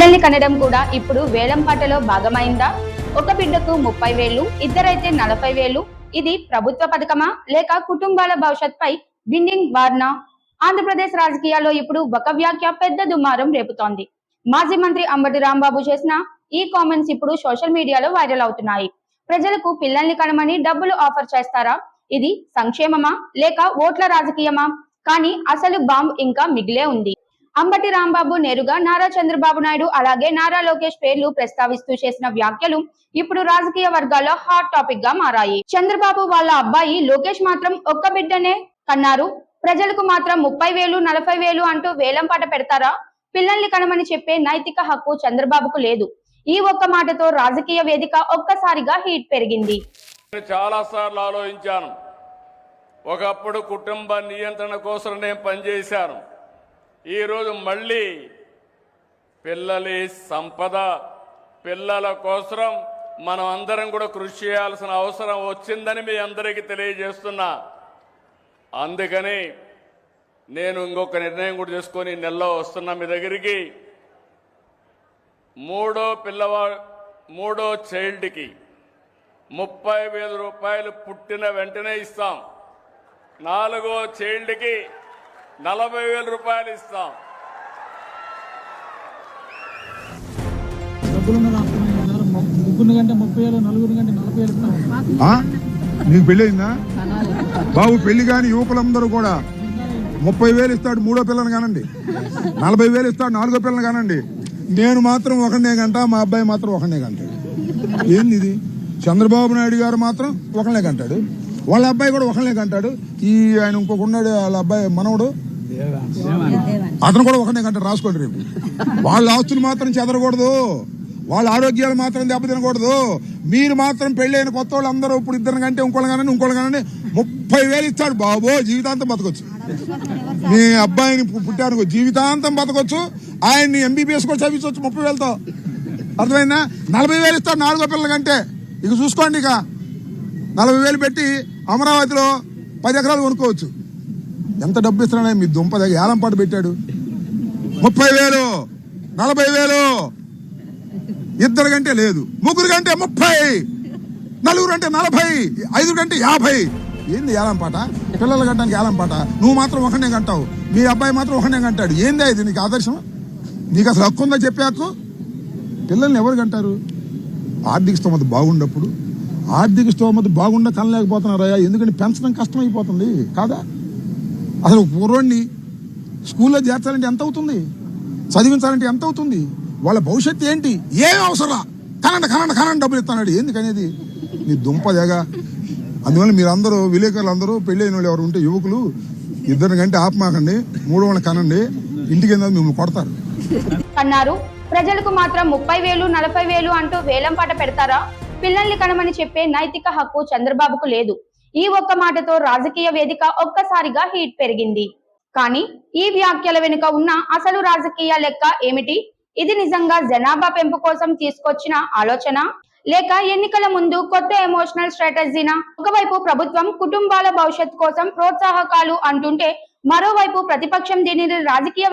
పిల్లల్ని కనడం కూడా ఇప్పుడు వేలంపాటలో భాగమైందా? ఒక బిడ్డకు 30,000, ఇద్దరైతే 40,000. ఇది ప్రభుత్వ పథకమా లేక కుటుంబాల భవిష్యత్పై బిండింగ్ వార్నా? ఆంధ్రప్రదేశ్ రాజకీయాల్లో ఇప్పుడు ఒక వ్యాఖ్య పెద్ద దుమారం రేపుతోంది. మాజీ మంత్రి అంబటి రాంబాబు చేసిన ఈ కామెంట్స్ ఇప్పుడు సోషల్ మీడియాలో వైరల్ అవుతున్నాయి. ప్రజలకు పిల్లల్ని కనమని డబ్బులు ఆఫర్ చేస్తారా? ఇది సంక్షేమమా లేక ఓట్ల రాజకీయమా? కానీ అసలు బాంబ్ ఇంకా మిగిలే ఉంది. అంబటి రాంబాబు నేరుగా నారా చంద్రబాబు నాయుడు అలాగే నారా లోకేష్ పేర్లు ప్రస్తావిస్తూ చేసిన వ్యాఖ్యలు ఇప్పుడు రాజకీయ వర్గాల్లో హాట్ టాపిక్ గా మారాయి. చంద్రబాబు వాళ్ళ అబ్బాయి లోకేష్ మాత్రం ఒక్క బిడ్డనే కన్నారు. ప్రజలకు మాత్రం 30,000, 40,000 అంటూ వేలంపాట పెడతారా? పిల్లల్ని కనమని చెప్పే నైతిక హక్కు చంద్రబాబుకు లేదు. ఈ ఒక్క మాటతో రాజకీయ వేదిక ఒక్కసారిగా హీట్ పెరిగింది. చాలా సార్లు ఆలోచించాను. ఒకప్పుడు కుటుంబ నియంత్రణ కోసం నేను పనిచేశాను. ఈరోజు మళ్ళీ పిల్లలి సంపద, పిల్లల కోసం మనం అందరం కూడా కృషి చేయాల్సిన అవసరం వచ్చిందని మీ అందరికీ తెలియజేస్తున్నా. అందుకని నేను ఇంకొక నిర్ణయం కూడా చేసుకొని నెలలో వస్తున్నా మీ దగ్గరికి. మూడో చైల్డ్కి 30,000 రూపాయలు పుట్టిన వెంటనే ఇస్తాం. 4వ చైల్డ్కి 40,000 రూపాయలు ఇస్తాం. ముగ్గురు గంటే 30,000, నలుగురు గంటే 40,000 ఇస్తాం. నీకు పెళ్ళి అయిందా బాబు? పెళ్లి కాని యువకులందరూ కూడా 30,000 ఇస్తాడు మూడో పిల్లని కానండి, 40,000 ఇస్తాడు 4గో పిల్లని కానండి. నేను మాత్రం ఒకనే గంట, మా అబ్బాయి మాత్రం ఒకనే గంటాడు. ఏంది ఇది? చంద్రబాబు నాయుడు గారు మాత్రం ఒకనే గంటాడు, వాళ్ళ అబ్బాయి కూడా ఒకనే గంటాడు. ఈ ఆయన ఇంకొక ఉన్నాడు, వాళ్ళ అబ్బాయి మనవడు, అతను కూడా ఒకనే గంట. రాసుకోండి, రేపు వాళ్ళ ఆస్తులు మాత్రం చెదరకూడదు, వాళ్ళ ఆరోగ్యాలు మాత్రం దెబ్బతినకూడదు. మీరు మాత్రం పెళ్ళైన కొత్త వాళ్ళు అందరూ ఇప్పుడు ఇద్దరు కంటే ఇంకోళ్ళు కానండి 30,000 ఇస్తాడు బాబు. జీవితాంతం బతకొచ్చు. మీ అబ్బాయిని పుట్టారు జీవితాంతం బతకొచ్చు. ఆయన్ని MBBS కూడా చదివించవచ్చు 30,000తో. అర్థమైందా? 40,000 ఇస్తాడు 4గో పిల్లల కంటే. ఇక చూసుకోండి, ఇక 40,000 పెట్టి అమరావతిలో 10 ఎకరాలు కొనుక్కోవచ్చు. ఎంత డబ్బు ఇస్తున్నాడే మీ దుంప దగ్గర ఏలంపాటు పెట్టాడు. 30,000, 40,000, ఇద్దరు కంటే లేదు, ముగ్గురు కంటే 30, నలుగురు అంటే 40, 5 కంటే 50. ఏంది ఏలంపాట? పిల్లల గంటానికి ఏలంపాట. నువ్వు మాత్రం ఒకనే గంటావు, మీ అబ్బాయి మాత్రం ఒకనే గంటాడు. ఏందా ఇది? నీకు ఆదర్శం? నీకు అసలు హక్కు ఉందా చెప్పే హక్కు? పిల్లల్ని ఎవరు గంటారు? ఆర్థిక స్తోమత బాగుండప్పుడు. ఆర్థిక స్తోమత బాగుండా కనలేకపోతున్నారయ్యా, ఎందుకంటే పెంచడం కష్టమైపోతుంది కాదా? అసలు పూర్వాన్ని స్కూల్లో చేర్చాలంటే ఎంత అవుతుంది? చదివించాలంటే ఎంత అవుతుంది? వాళ్ళ భవిష్యత్తు ఏంటి? ఏం అవసరం? కనండి డబ్బులు ఇస్తాడు. ఎందుకనేది? నీ దుంపదేగా. అందువల్ల మీరందరూ విలేకరులు అందరూ పెళ్ళైన వాళ్ళు ఎవరు ఉంటే యువకులు ఇద్దరు కంటే ఆపమాకండి, 3 వాళ్ళని కనండి. ఇంటికి మిమ్మల్ని కొడతారు అన్నారు. ప్రజలకు మాత్రం 30,000, 40,000 అంటూ వేలంపాట పెడతారా? పిల్లల్ని కనమని చెప్పే నైతిక హక్కు చంద్రబాబుకు లేదు. ఈ ఒక్క మాటతో రాజకీయ వేదిక ఒక్కసారిగా హీట్ పెరిగింది. కానీ ఈ వ్యాఖ్యల వెనుక ఉన్న అసలు రాజకీయ లెక్క ఏమిటి? ఇది నిజంగా జనాభా పెంపు కోసం తీసుకొచ్చిన ఆలోచన లేక ఎన్నికల ముందు కొత్త ఎమోషనల్ స్ట్రాటజీనా? ఒకవైపు ప్రభుత్వం కుటుంబాల భవిష్యత్ కోసం ప్రోత్సాహకాలు అంటుంటే, మరోవైపు ప్రతిపక్షం దీనిని రాజకీయ